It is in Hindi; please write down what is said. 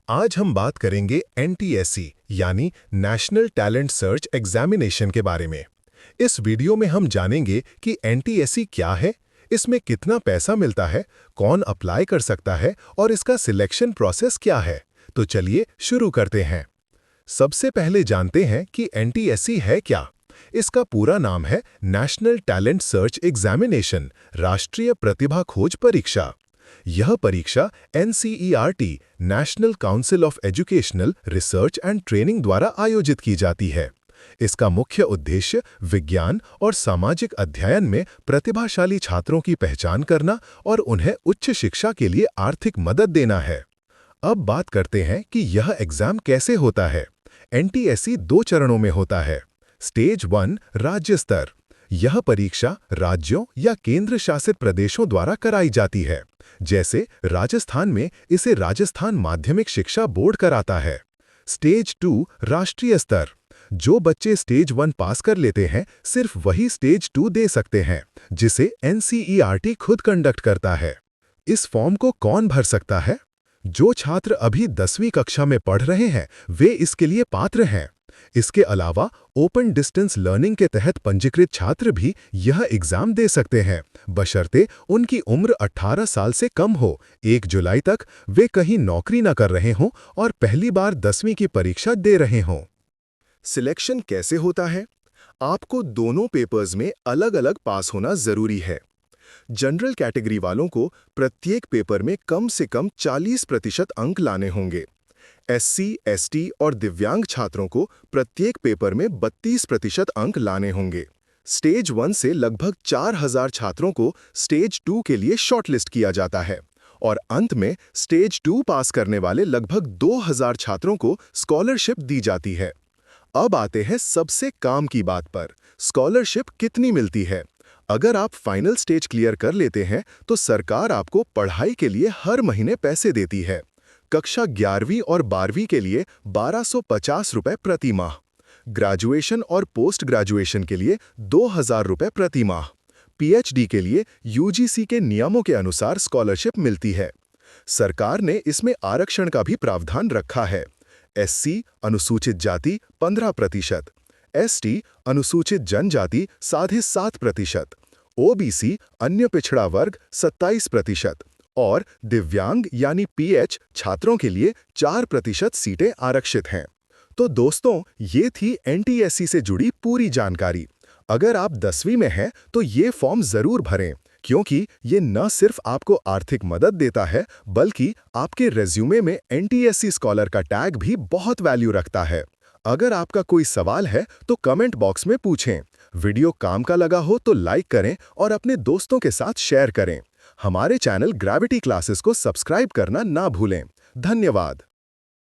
आज हम बात करेंगे एनटीएससी यानी नेशनल टैलेंट सर्च एग्जामिनेशन के बारे में। इस वीडियो में हम जानेंगे कि एनटीएससी क्या है, इसमें कितना पैसा मिलता है, कौन अप्लाई कर सकता है और इसका सिलेक्शन प्रोसेस क्या है। तो चलिए शुरू करते हैं। सबसे पहले जानते हैं कि एनटीएससी है क्या। इसका पूरा नाम है नेशनल टैलेंट सर्च एग्जामिनेशन, राष्ट्रीय प्रतिभा खोज परीक्षा। यह परीक्षा NCERT national council of educational research and training द्वारा आयोजित की जाती है। इसका मुख्य उद्देश्य विज्ञान और सामाजिक अध्ययन में प्रतिभाशाली छात्रों की पहचान करना और उन्हें उच्च शिक्षा के लिए आर्थिक मदद देना है। अब बात करते हैं कि यह एग्जाम कैसे होता है। एनटीएससी 2 चरणों में होता है। स्टेज 1 राज्य स्तर। यह परीक्षा राज्यों या केंद्र शासित प्रदेशों द्वारा कराई जाती है। जैसे राजस्थान में इसे राजस्थान माध्यमिक शिक्षा बोर्ड कराता है। स्टेज 2 राष्ट्रीय स्तर। जो बच्चे स्टेज 1 पास कर लेते हैं सिर्फ वही स्टेज 2 दे सकते हैं, जिसे एनसीईआरटी खुद कंडक्ट करता है। इस फॉर्म को कौन भर सकता है? जो छात्र अभी 10वीं कक्षा में पढ़ रहे हैं वे इसके लिए पात्र हैं। इसके अलावा ओपन डिस्टेंस लर्निंग के तहत पंजीकृत छात्र भी यह एग्जाम दे सकते हैं, बशर्ते उनकी उम्र 18 साल से कम हो, 1 जुलाई तक वे कहीं नौकरी न कर रहे हों और पहली बार 10वीं की परीक्षा दे रहे हों। सिलेक्शन कैसे होता है? आपको दोनों पेपर्स में अलग-अलग पास होना जरूरी है। जनरल कैटेगरी वालों को प्रत्येक पेपर में कम से कम 40% अंक लाने होंगे। एससी, एसटी और दिव्यांग छात्रों को प्रत्येक पेपर में 32% अंक लाने होंगे। स्टेज 1 से लगभग 4000 छात्रों को स्टेज 2 के लिए शॉर्टलिस्ट किया जाता है और अंत में स्टेज 2 पास करने वाले लगभग 2000 छात्रों को स्कॉलरशिप दी जाती है। अब आते हैं सबसे काम की बात पर, स्कॉलरशिप कितनी मिलती है। अगर आप फाइनल स्टेज क्लियर कर लेते हैं तो सरकार आपको पढ़ाई के लिए हर महीने पैसे देती है। कक्षा 11वीं और 12वीं के लिए 1250 रुपए प्रति माह, ग्रेजुएशन और पोस्ट ग्रेजुएशन के लिए 2000 रुपए प्रति माह, पीएचडी के लिए यूजीसी के नियमों के अनुसार स्कॉलरशिप मिलती है। सरकार ने इसमें आरक्षण का भी प्रावधान रखा है। एससी अनुसूचित जाति 15%, एसटी अनुसूचित जनजाति 7.5%, ओबीसी अन्य पिछड़ा वर्ग 27% और दिव्यांग यानी पीएच छात्रों के लिए 4% सीटें आरक्षित हैं। तो दोस्तों, ये थी एनटीएससी से जुड़ी पूरी जानकारी। अगर आप 10वीं में हैं तो ये फॉर्म जरूर भरें, क्योंकि ये न सिर्फ आपको आर्थिक मदद देता है बल्कि आपके रेज्यूमे में एनटीएससी स्कॉलर का टैग भी बहुत वैल्यू रखता है। अगर आपका कोई सवाल है तो कमेंट बॉक्स में पूछें। वीडियो काम का लगा हो तो लाइक करें और अपने दोस्तों के साथ शेयर करें। हमारे चैनल ग्रेविटी क्लासेस को सब्सक्राइब करना ना भूलें। धन्यवाद।